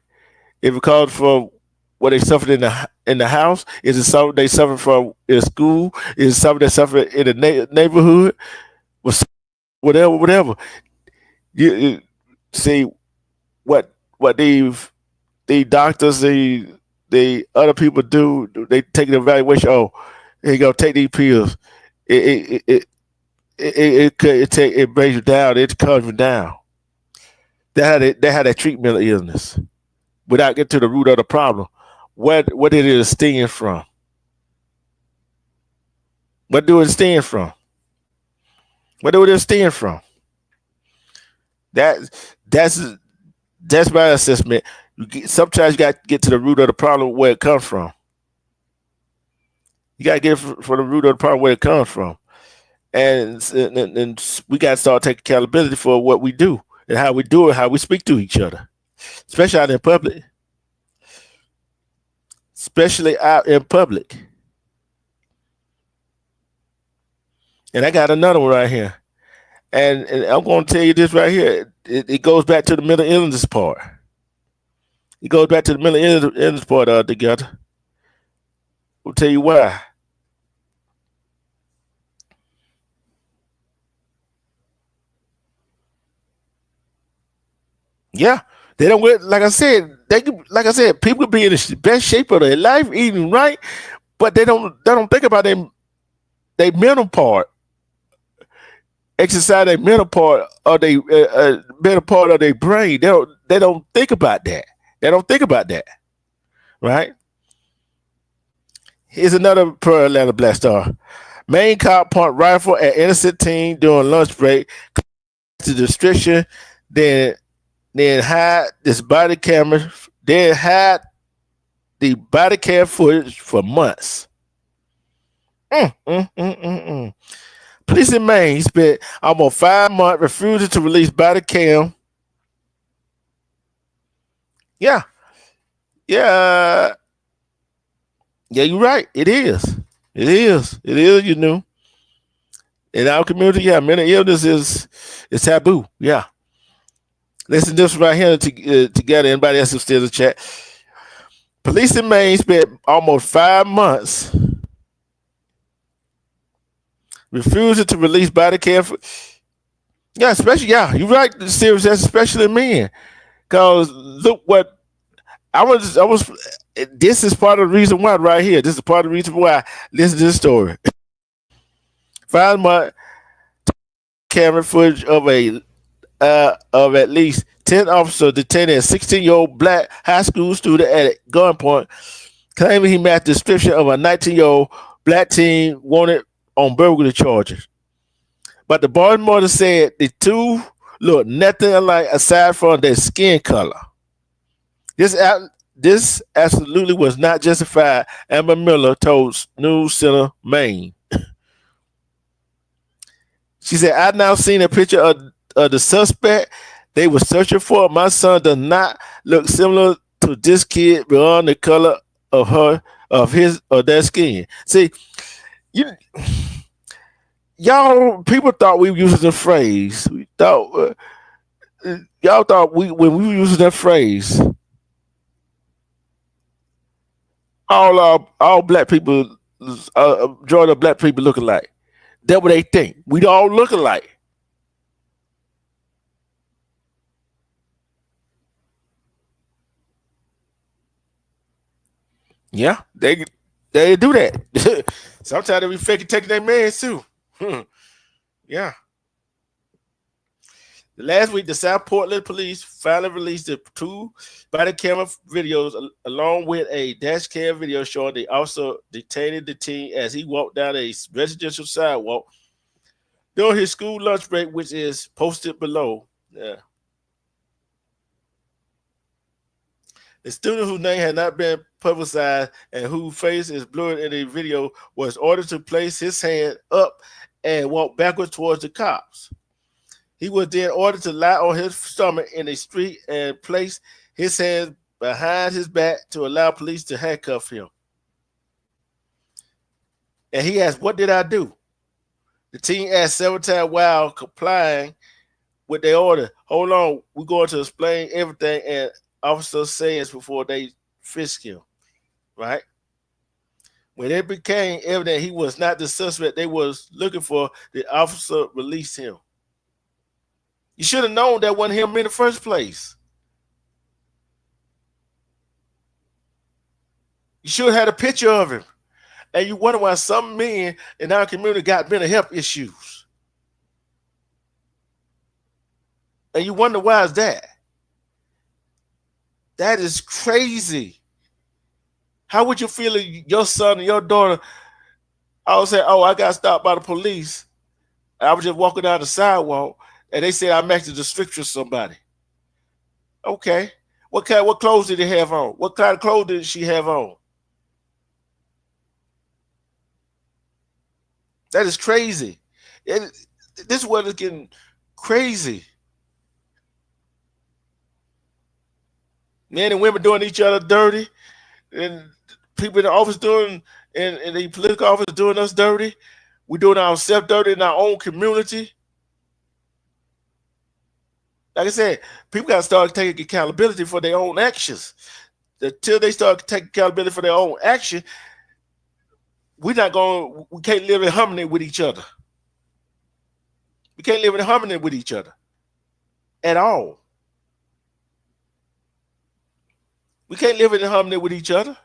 Is it caused for what they suffered in the house? Is it something they suffered from in school? Is it something they suffered in the neighborhood? Whatever. You see what these doctors, the other people do. They take an evaluation. Oh, here you go, take these pills. It brings you down. It calms you down. They had that treat mental illness without getting to the root of the problem. What did it stem from? What do it stem from? What do it stem from? That's my assessment. Sometimes you got to get to the root of the problem where it comes from. You got to get it from the root of the problem where it comes from. And we got to start taking accountability for what we do and how we do it, how we speak to each other, especially out in public. And I got another one right here. And I'm going to tell you this right here. It goes back to the mental illness part. It goes back to the mental illness part together. I'll tell you why. Yeah, they don't. Like I said, people could be in the best shape of their life, eating right, but they don't think about their mental part. exercise a mental part of their brain. They don't think about that. They don't think about that, right? Here's another pro Atlanta Black Star. Main cop point rifle at innocent teen during lunch break to restriction, then hide this body camera, then hide the body cam footage for months. Police in Maine spent almost 5 months refusing to release body cam. Yeah, you're right. It is. You know, in our community, yeah, mental illness is taboo. Yeah. Listen to this right here together. Anybody else who's still in the chat? Police in Maine spent almost 5 months refusing to release body cam. Yeah, especially, yeah, you're right, serious, especially men. Because look what I was. This is part of the reason why right here. This is part of the reason why. Listen to this story. 5 month camera footage of at least 10 officers detaining a 16-year-old black high school student at gunpoint, claiming he matched the description of a 19-year-old black teen wanted on burglary charges. But the boy's mother said the two looked nothing alike aside from their skin color. This absolutely was not justified, Amber Miller told News Center, Maine. She said, I've now seen a picture of the suspect they were searching for. My son does not look similar to this kid beyond the color of their skin. See, y'all, people thought we were using the phrase. We thought, y'all thought when we were using that phrase, all black people, majority of black people look alike. That's what they think. We all look alike. Yeah, they do that. Sometimes they be faking taking their man too. Yeah. Last week, the South Portland police finally released the 2 body camera videos along with a dash cam video showing the officer detaining the teen as he walked down a residential sidewalk during his school lunch break, which is posted below. Yeah. The student whose name had not been publicized and whose face is blurred in the video was ordered to place his hand up and walk backwards towards the cops. He was then ordered to lie on his stomach in the street and place his hands behind his back to allow police to handcuff him. And he asked, "What did I do?" The teen asked several times while complying with their order. "Hold on, we're going to explain everything," and officer says before they frisk him. Right? When it became evident he was not the suspect they was looking for, the officer released him. You should have known that wasn't him in the first place. You should have had a picture of him. And you wonder why some men in our community got mental health issues. And you wonder why is that? That is crazy. How would you feel if your son and your daughter, I would say, "Oh, I got stopped by the police. I was just walking down the sidewalk and they said I matched the description of somebody." Okay. What clothes did he have on? What kind of clothes did she have on? That is crazy. This world is getting crazy. Men and women doing each other dirty, and people in the office doing, and the political office doing us dirty. We're doing ourselves dirty in our own community. Like I said, people got to start taking accountability for their own actions. Until they start taking accountability for their own action, we can't live in harmony with each other. We can't live in harmony with each other at all. We can't live in harmony with each other.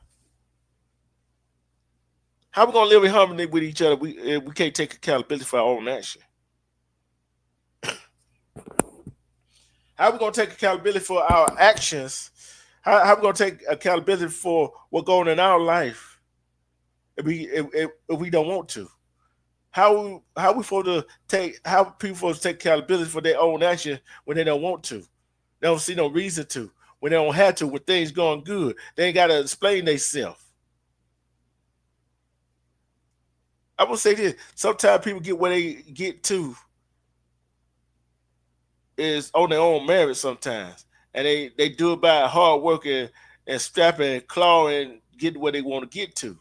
How are we going to live in harmony with each other? We can't take accountability for our own action. How we gonna take accountability for our actions? How we gonna take accountability for what's going on in our life if we don't want to? How we supposed to how people supposed to take accountability for their own action when they don't want to? They don't see no reason to. When they don't have to, when things going good, they ain't gotta explain themselves. I will say this: sometimes people get where they get to is on their own merit sometimes, and they do it by hard work and strapping and clawing, get where they want to get to.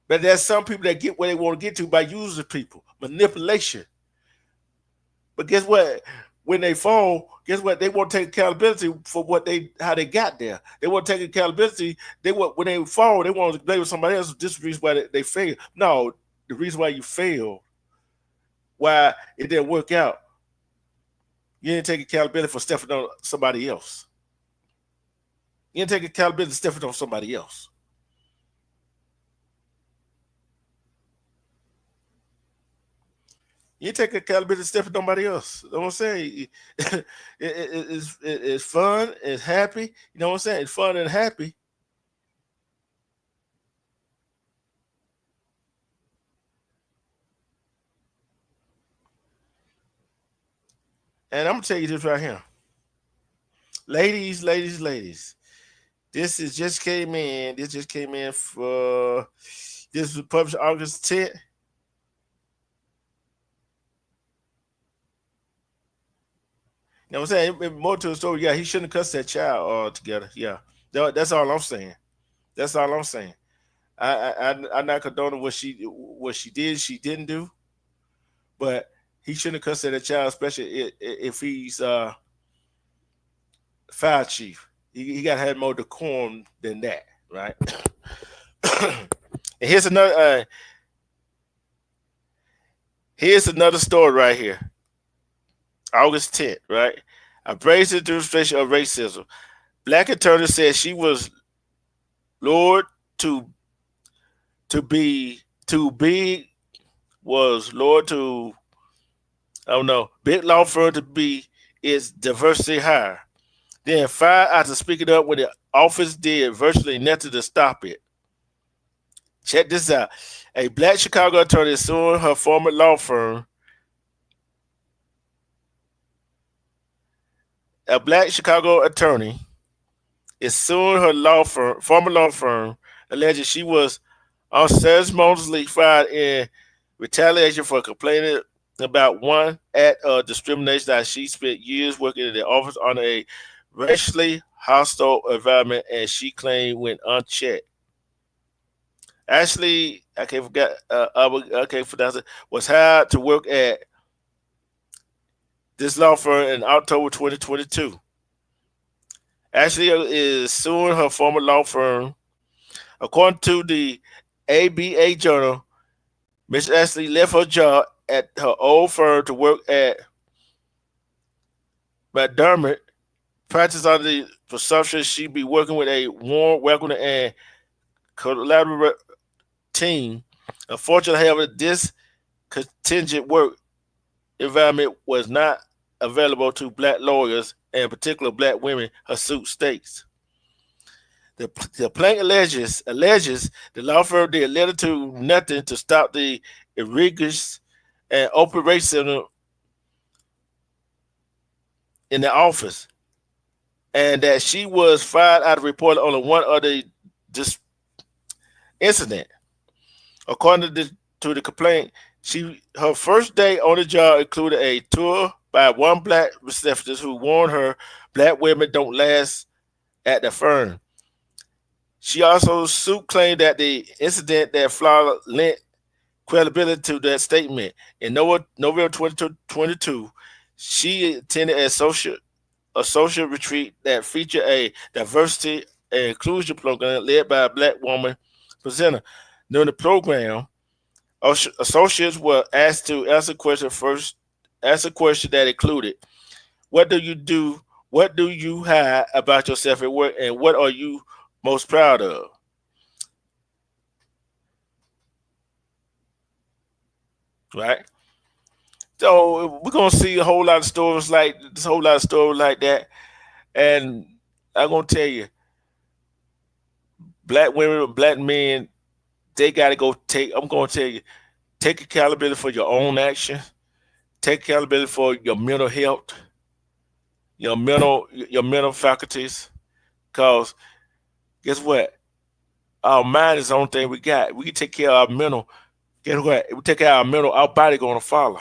But there's some people that get where they want to get to by using people, manipulation. But guess what? When they fall, guess what? They won't take accountability for how they got there. They won't take accountability. When they fall, they want to blame somebody else. This is the reason why they fail. No, the reason why you failed, why it didn't work out, you didn't take accountability for stepping on somebody else. You didn't take accountability for stepping on somebody else. You take accountability stepping on somebody else. You know what I'm saying? It's fun, it's happy. You know what I'm saying? It's fun and happy. And I'm gonna tell you this right here. Ladies. This just came in. This just came in for this was published August 10th. You know what I'm saying? More to the story. Yeah, he shouldn't have cussed that child altogether. Yeah. That's all I'm saying. That's all I'm saying. I'm not condoning what she did, she didn't do, but he shouldn't have cussed at that child, especially if he's fire chief. He got to have more decorum than that, right? And here's another story right here. August 10th, right? A brazen demonstration of racism. Black attorney said she was lured to big law firm to be its diversity hire. Then fired after speaking up when the office did virtually nothing to stop it. Check this out. A black Chicago attorney is suing her former law firm. A black Chicago attorney is suing her former law firm, alleging she was unceremoniously fired in retaliation for complaining about one act of discrimination that she spent years working in the office under a racially hostile environment, and she claimed went unchecked. Ashley, I can't pronounce it, was hired to work at this law firm in October 2022. Ashley is suing her former law firm. According to the ABA Journal, Ms. Ashley left her job at her old firm to work at McDermott, practice under the presumption she'd be working with a warm, welcoming, and collaborative team. Unfortunately, however, this contingent work environment was not available to black lawyers, and in particular black women, her suit states. The plaintiff alleges the law firm did little to nothing to stop the egregious and open racism in the office, and that she was fired out of report only one other incident. According to the complaint, her first day on the job included a tour by one black receptionist who warned her black women don't last at the firm. She also claimed that the incident that flawed lent credibility to that statement. In November 2022, she attended a social retreat that featured a diversity and inclusion program led by a black woman presenter. During the program, associates were asked to answer a question that included, what do you do? What do you hide about yourself at work, and what are you most proud of? Right? So we're gonna see a whole lot of stories like this, whole lot of stories like that. And I'm gonna tell you, black women, black men, they gotta go take. I'm gonna tell you, take accountability for your own action. Take accountability for your mental health, your mental faculties. Cause guess what? Our mind is the only thing we got. We can take care of our mental. Guess what? If we take care of our mental, our body gonna follow.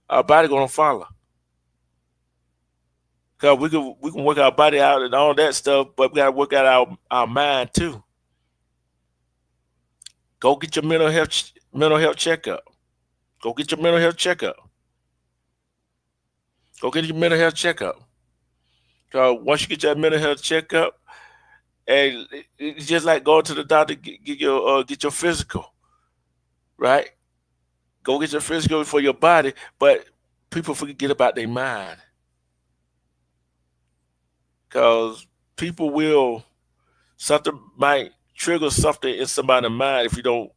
Our body gonna follow. Cause we can work our body out and all that stuff, but we gotta work out our mind too. Go get your mental health checkup. Go get your mental health checkup. Go get your mental health checkup. Cause once you get your mental health checkup, and it's just like going to the doctor, get your physical, right? Go get your physical for your body, but people forget about their mind. Because something might trigger something in somebody's mind if you don't,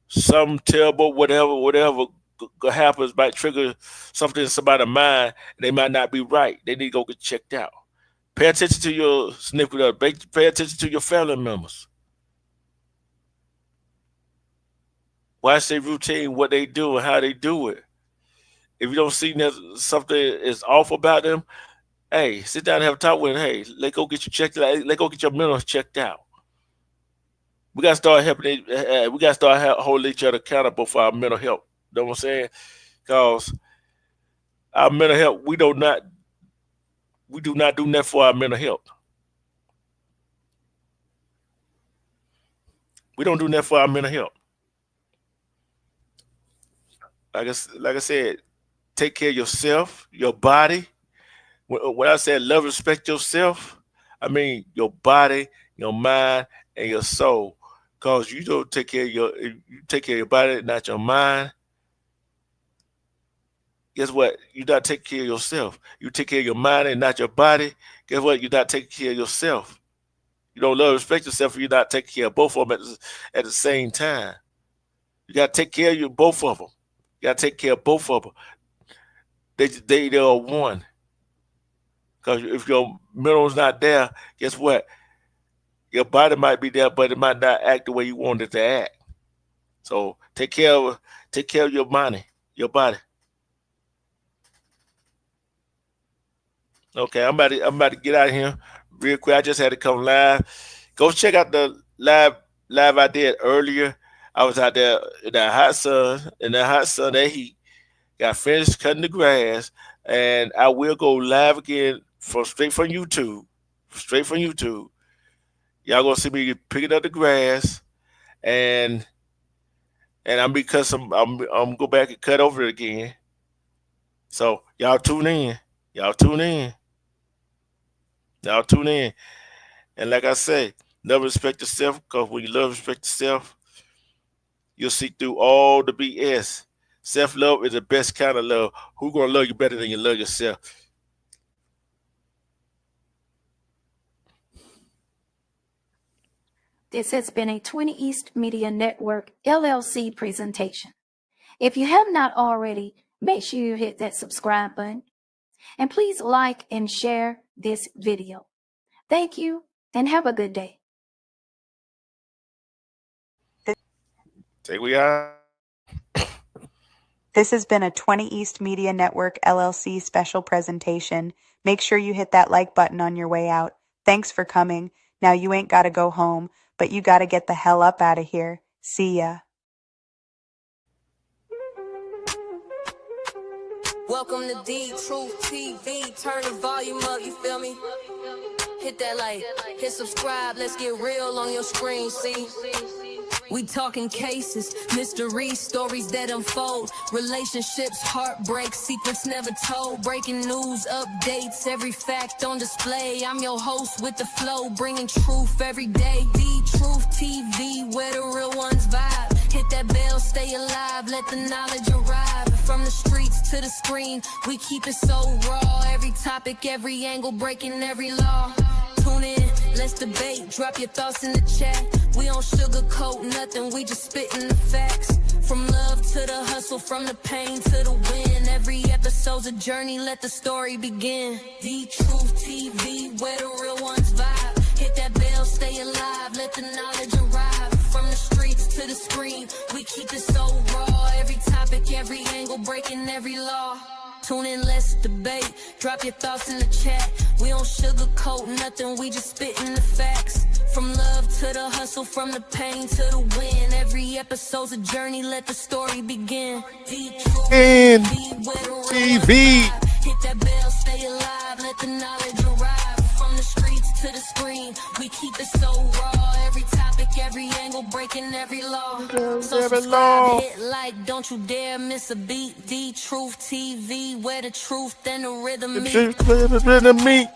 some terrible, whatever happens might trigger something in somebody's mind, and they might not be right. They need to go get checked out. Pay attention to your significant other. Pay attention to your family members. Watch their routine, what they do, and how they do it. If you don't see that something is off about them, hey, sit down and have a talk with them. Hey, let's go get you checked out. Let's go get your mental checked out. We gotta start helping. We gotta start holding each other accountable for our mental health. You know what I'm saying? Because our mental health, we do not do nothing for our mental health. We don't do nothing for our mental health. Like I said, take care of yourself, your body. When I said love, respect yourself, I mean your body, your mind, and your soul. Because you don't take care of your body, not your mind. Guess what? You not take care of yourself. You take care of your mind and not your body. Guess what? You're not taking care of yourself. You don't love, respect yourself if you're not taking care of both of them at the same time. You got to take care of both of them. You got to take care of both of them. They are one. Because if your mental's not there, guess what? Your body might be there, but it might not act the way you want it to act. So take care of your money, your body. Okay, I'm about to get out of here real quick. I just had to come live. Go check out the live I did earlier. I was out there in that hot sun, that heat. Got finished cutting the grass, and I will go live again straight from YouTube. Y'all gonna see me picking up the grass, and I'm gonna go back and cut over it again. So y'all tune in. And like I say, love, respect yourself, because when you love, respect yourself, you'll see through all the BS. Self-love is the best kind of love. Who's gonna love you better than you love yourself? This has been a 20 East Media Network LLC presentation. If you have not already, make sure you hit that subscribe button. And please like and share this video. Thank you and have a good day. Take we are. This has been a 20 East Media Network LLC special presentation. Make sure you hit that like button on your way out. Thanks for coming. Now you ain't got to go home, but you got to get the hell up out of here. See ya. Welcome to D Truth TV. Turn the volume up, you feel me? Hit that like, hit subscribe, let's get real on your screen, see? We talking cases, mysteries, stories that unfold, relationships, heartbreak, secrets never told, breaking news, updates, every fact on display. I'm your host with the flow, bringing truth every day. D Truth TV, where the real ones vibe. Hit that bell, stay alive, let the knowledge arrive. From the streets to the screen, we keep it so raw. Every topic, every angle, breaking every law. Tune in, let's debate, drop your thoughts in the chat. We don't sugarcoat nothing, we just spitting the facts. From love to the hustle, from the pain to the win. Every episode's a journey, let the story begin. The Truth TV, where the real ones vibe. Hit that bell, stay alive, let the knowledge arrive. From the streets to the screen, we keep it so raw. Every topic, every angle, breaking every law. Tune in, let's debate. Drop your thoughts in the chat. We don't sugarcoat nothing, we just spitting the facts. From love to the hustle, from the pain to the win. Every episode's a journey, let the story begin. And TV. Hit that bell, stay alive, let the knowledge arrive. From the streets to the screen, we keep it so raw. Every topic, every angle, breaking every law. So subscribe, hit like, don't you dare miss a beat. The Truth TV, where the truth and the rhythm meet. Rhythm meet.